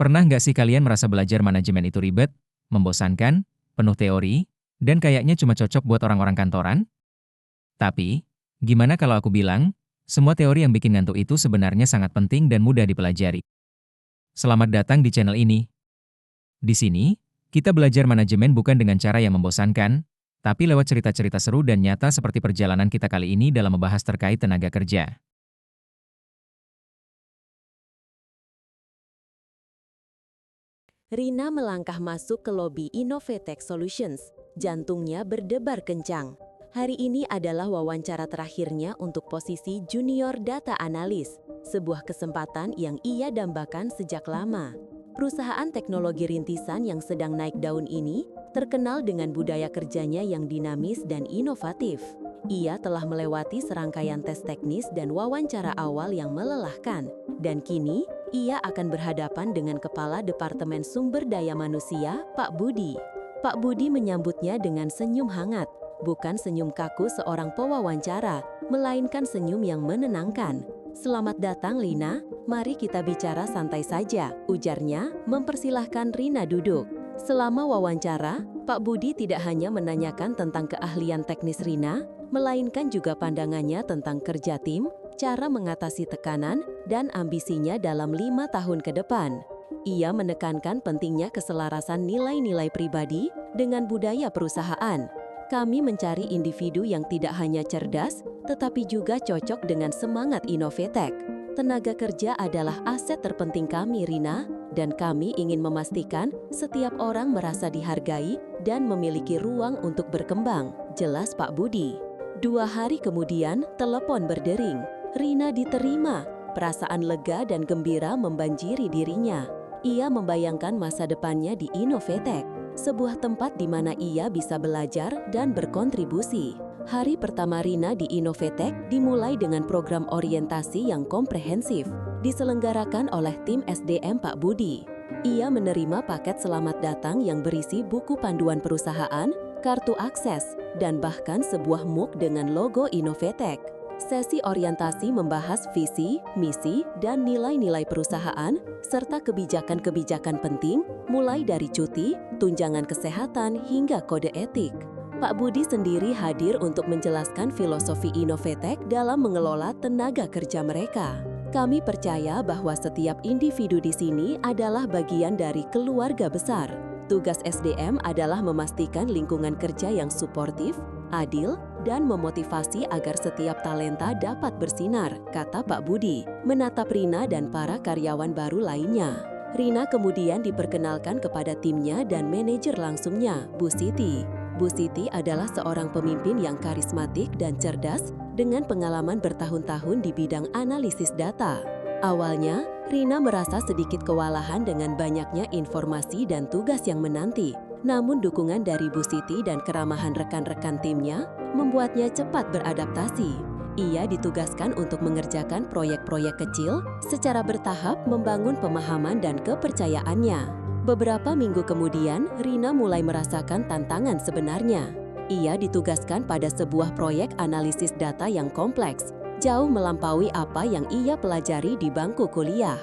Pernah nggak sih kalian merasa belajar manajemen itu ribet, membosankan, penuh teori, dan kayaknya cuma cocok buat orang-orang kantoran? Tapi, gimana kalau aku bilang, semua teori yang bikin ngantuk itu sebenarnya sangat penting dan mudah dipelajari. Selamat datang di channel ini. Di sini, kita belajar manajemen bukan dengan cara yang membosankan, tapi lewat cerita-cerita seru dan nyata seperti perjalanan kita kali ini dalam membahas terkait tenaga kerja. Rina melangkah masuk ke lobi Innovatech Solutions. Jantungnya berdebar kencang. Hari ini adalah wawancara terakhirnya untuk posisi Junior Data Analyst, sebuah kesempatan yang ia dambakan sejak lama. Perusahaan teknologi rintisan yang sedang naik daun ini terkenal dengan budaya kerjanya yang dinamis dan inovatif. Ia telah melewati serangkaian tes teknis dan wawancara awal yang melelahkan, dan kini ia akan berhadapan dengan Kepala Departemen Sumber Daya Manusia, Pak Budi. Pak Budi menyambutnya dengan senyum hangat, bukan senyum kaku seorang pewawancara, melainkan senyum yang menenangkan. "Selamat datang, Lina. Mari kita bicara santai saja," ujarnya, mempersilahkan Rina duduk. Selama wawancara, Pak Budi tidak hanya menanyakan tentang keahlian teknis Rina, melainkan juga pandangannya tentang kerja tim, cara mengatasi tekanan, dan ambisinya dalam 5 tahun ke depan. Ia menekankan pentingnya keselarasan nilai-nilai pribadi dengan budaya perusahaan. "Kami mencari individu yang tidak hanya cerdas, tetapi juga cocok dengan semangat Innovatech. Tenaga kerja adalah aset terpenting kami, Rina, dan kami ingin memastikan setiap orang merasa dihargai dan memiliki ruang untuk berkembang," jelas Pak Budi. 2 hari kemudian, telepon berdering. Rina diterima. Perasaan lega dan gembira membanjiri dirinya. Ia membayangkan masa depannya di Innovatech, sebuah tempat di mana ia bisa belajar dan berkontribusi. Hari pertama Rina di Innovatech dimulai dengan program orientasi yang komprehensif, diselenggarakan oleh tim SDM Pak Budi. Ia menerima paket selamat datang yang berisi buku panduan perusahaan, kartu akses, dan bahkan sebuah mug dengan logo Innovatech. Sesi orientasi membahas visi, misi, dan nilai-nilai perusahaan, serta kebijakan-kebijakan penting, mulai dari cuti, tunjangan kesehatan, hingga kode etik. Pak Budi sendiri hadir untuk menjelaskan filosofi Innovatech dalam mengelola tenaga kerja mereka. "Kami percaya bahwa setiap individu di sini adalah bagian dari keluarga besar. Tugas SDM adalah memastikan lingkungan kerja yang suportif, adil, dan memotivasi agar setiap talenta dapat bersinar," kata Pak Budi, menatap Rina dan para karyawan baru lainnya. Rina kemudian diperkenalkan kepada timnya dan manajer langsungnya, Bu Siti. Bu Siti adalah seorang pemimpin yang karismatik dan cerdas dengan pengalaman bertahun-tahun di bidang analisis data. Awalnya, Rina merasa sedikit kewalahan dengan banyaknya informasi dan tugas yang menanti. Namun dukungan dari Bu Siti dan keramahan rekan-rekan timnya membuatnya cepat beradaptasi. Ia ditugaskan untuk mengerjakan proyek-proyek kecil secara bertahap, membangun pemahaman dan kepercayaannya. Beberapa minggu kemudian, Rina mulai merasakan tantangan sebenarnya. Ia ditugaskan pada sebuah proyek analisis data yang kompleks, jauh melampaui apa yang ia pelajari di bangku kuliah.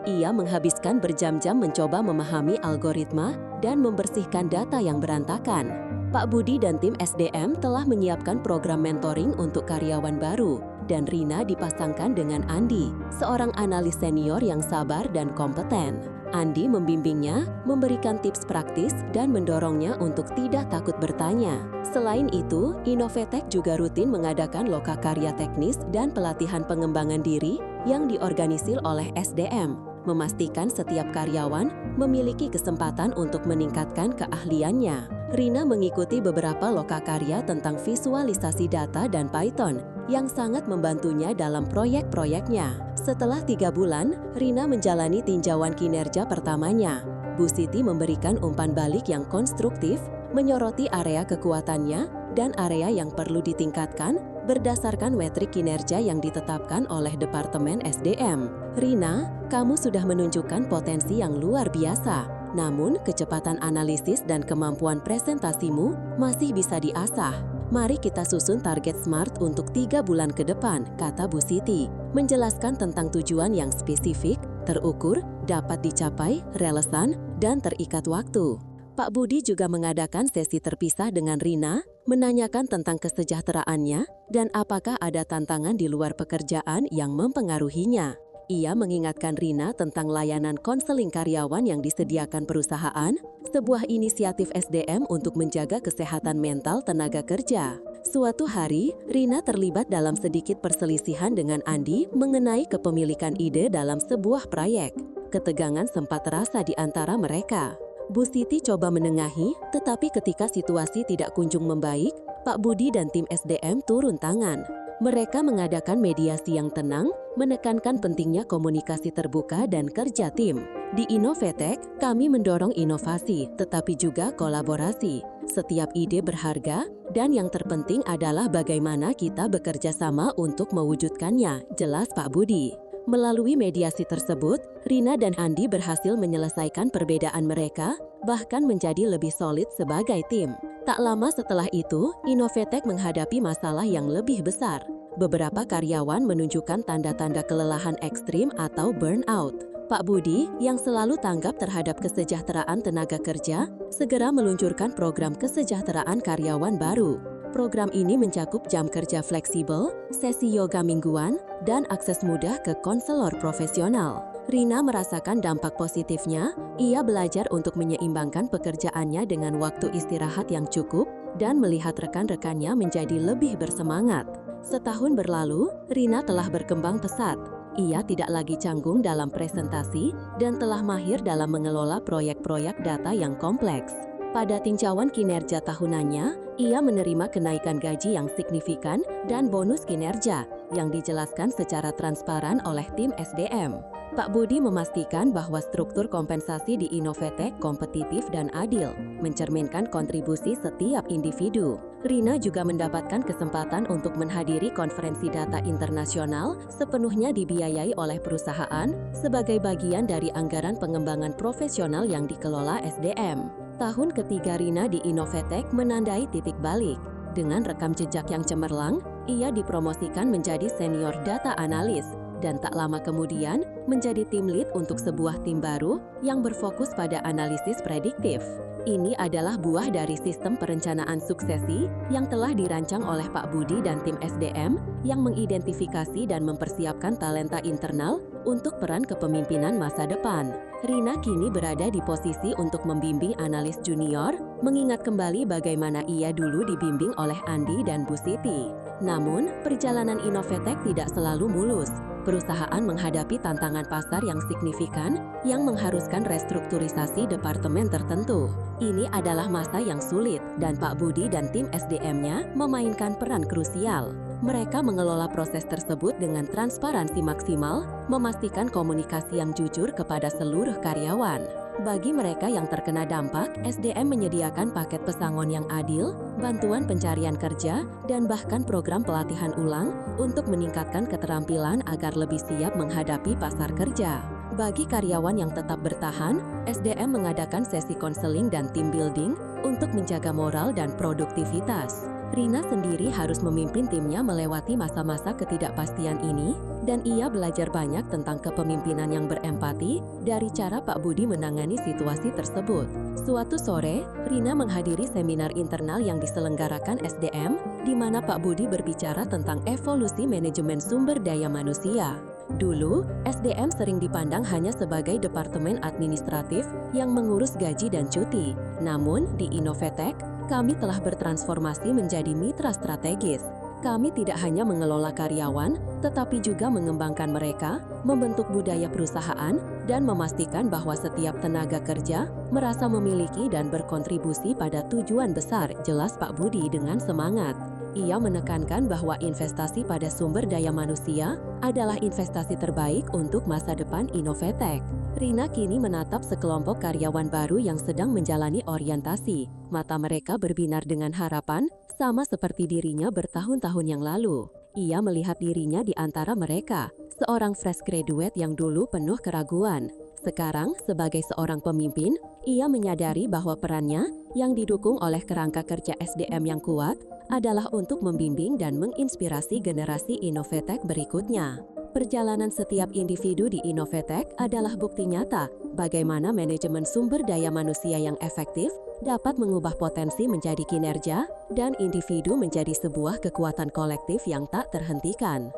Ia menghabiskan berjam-jam mencoba memahami algoritma dan membersihkan data yang berantakan. Pak Budi dan tim SDM telah menyiapkan program mentoring untuk karyawan baru, dan Rina dipasangkan dengan Andi, seorang analis senior yang sabar dan kompeten. Andi membimbingnya, memberikan tips praktis, dan mendorongnya untuk tidak takut bertanya. Selain itu, Innovatech juga rutin mengadakan lokakarya teknis dan pelatihan pengembangan diri yang diorganisir oleh SDM, memastikan setiap karyawan memiliki kesempatan untuk meningkatkan keahliannya. Rina mengikuti beberapa lokakarya tentang visualisasi data dan Python yang sangat membantunya dalam proyek-proyeknya. Setelah 3 bulan, Rina menjalani tinjauan kinerja pertamanya. Bu Siti memberikan umpan balik yang konstruktif, menyoroti area kekuatannya dan area yang perlu ditingkatkan berdasarkan metrik kinerja yang ditetapkan oleh Departemen SDM. "Rina, kamu sudah menunjukkan potensi yang luar biasa. Namun, kecepatan analisis dan kemampuan presentasimu masih bisa diasah. Mari kita susun target SMART untuk 3 bulan ke depan," kata Bu Siti, menjelaskan tentang tujuan yang spesifik, terukur, dapat dicapai, relevan, dan terikat waktu. Pak Budi juga mengadakan sesi terpisah dengan Rina, menanyakan tentang kesejahteraannya dan apakah ada tantangan di luar pekerjaan yang mempengaruhinya. Ia mengingatkan Rina tentang layanan konseling karyawan yang disediakan perusahaan, sebuah inisiatif SDM untuk menjaga kesehatan mental tenaga kerja. Suatu hari, Rina terlibat dalam sedikit perselisihan dengan Andi mengenai kepemilikan ide dalam sebuah proyek. Ketegangan sempat terasa di antara mereka. Bu Siti coba menengahi, tetapi ketika situasi tidak kunjung membaik, Pak Budi dan tim SDM turun tangan. Mereka mengadakan mediasi yang tenang, menekankan pentingnya komunikasi terbuka dan kerja tim. Di Innovetech, kami mendorong inovasi, tetapi juga kolaborasi. Setiap ide berharga, dan yang terpenting adalah bagaimana kita bekerja sama untuk mewujudkannya, jelas Pak Budi. Melalui mediasi tersebut, Rina dan Andi berhasil menyelesaikan perbedaan mereka, bahkan menjadi lebih solid sebagai tim. Tak lama setelah itu, Innovetech menghadapi masalah yang lebih besar. Beberapa karyawan menunjukkan tanda-tanda kelelahan ekstrim atau burnout. Pak Budi, yang selalu tanggap terhadap kesejahteraan tenaga kerja, segera meluncurkan program kesejahteraan karyawan baru. Program ini mencakup jam kerja fleksibel, sesi yoga mingguan, dan akses mudah ke konselor profesional. Rina merasakan dampak positifnya. Ia belajar untuk menyeimbangkan pekerjaannya dengan waktu istirahat yang cukup dan melihat rekan-rekannya menjadi lebih bersemangat. Setahun berlalu, Rina telah berkembang pesat. Ia tidak lagi canggung dalam presentasi dan telah mahir dalam mengelola proyek-proyek data yang kompleks. Pada tinjauan kinerja tahunannya, ia menerima kenaikan gaji yang signifikan dan bonus kinerja yang dijelaskan secara transparan oleh tim SDM. Pak Budi memastikan bahwa struktur kompensasi di Innovetech kompetitif dan adil, mencerminkan kontribusi setiap individu. Rina juga mendapatkan kesempatan untuk menghadiri konferensi data internasional sepenuhnya dibiayai oleh perusahaan sebagai bagian dari anggaran pengembangan profesional yang dikelola SDM. Tahun ketiga Rina di Innovetech menandai titik balik. Dengan rekam jejak yang cemerlang, ia dipromosikan menjadi senior data analis dan tak lama kemudian menjadi tim lead untuk sebuah tim baru yang berfokus pada analisis prediktif. Ini adalah buah dari sistem perencanaan suksesi yang telah dirancang oleh Pak Budi dan tim SDM yang mengidentifikasi dan mempersiapkan talenta internal untuk peran kepemimpinan masa depan. Rina kini berada di posisi untuk membimbing analis junior, mengingat kembali bagaimana ia dulu dibimbing oleh Andi dan Bu Siti. Namun, perjalanan Innovetech tidak selalu mulus. Perusahaan menghadapi tantangan pasar yang signifikan yang mengharuskan restrukturisasi departemen tertentu. Ini adalah masa yang sulit dan Pak Budi dan tim SDM-nya memainkan peran krusial. Mereka mengelola proses tersebut dengan transparansi maksimal, memastikan komunikasi yang jujur kepada seluruh karyawan. Bagi mereka yang terkena dampak, SDM menyediakan paket pesangon yang adil, bantuan pencarian kerja, dan bahkan program pelatihan ulang untuk meningkatkan keterampilan agar lebih siap menghadapi pasar kerja. Bagi karyawan yang tetap bertahan, SDM mengadakan sesi konseling dan team building untuk menjaga moral dan produktivitas. Rina sendiri harus memimpin timnya melewati masa-masa ketidakpastian ini, dan ia belajar banyak tentang kepemimpinan yang berempati dari cara Pak Budi menangani situasi tersebut. Suatu sore, Rina menghadiri seminar internal yang diselenggarakan SDM, di mana Pak Budi berbicara tentang evolusi manajemen sumber daya manusia. Dulu, SDM sering dipandang hanya sebagai departemen administratif yang mengurus gaji dan cuti. Namun, di Innovetech, kami telah bertransformasi menjadi mitra strategis. Kami tidak hanya mengelola karyawan, tetapi juga mengembangkan mereka, membentuk budaya perusahaan, dan memastikan bahwa setiap tenaga kerja merasa memiliki dan berkontribusi pada tujuan besar, jelas Pak Budi dengan semangat. Ia menekankan bahwa investasi pada sumber daya manusia adalah investasi terbaik untuk masa depan Innovetech. Rina kini menatap sekelompok karyawan baru yang sedang menjalani orientasi. Mata mereka berbinar dengan harapan, sama seperti dirinya bertahun-tahun yang lalu. Ia melihat dirinya di antara mereka, seorang fresh graduate yang dulu penuh keraguan. Sekarang, sebagai seorang pemimpin, ia menyadari bahwa perannya, yang didukung oleh kerangka kerja SDM yang kuat, adalah untuk membimbing dan menginspirasi generasi Innovetech berikutnya. Perjalanan setiap individu di Innovetech adalah bukti nyata bagaimana manajemen sumber daya manusia yang efektif dapat mengubah potensi menjadi kinerja dan individu menjadi sebuah kekuatan kolektif yang tak terhentikan.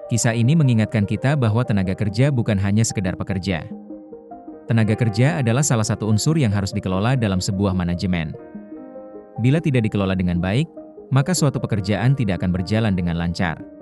Kisah ini mengingatkan kita bahwa tenaga kerja bukan hanya sekedar pekerja. Tenaga kerja adalah salah satu unsur yang harus dikelola dalam sebuah manajemen. Bila tidak dikelola dengan baik, maka suatu pekerjaan tidak akan berjalan dengan lancar.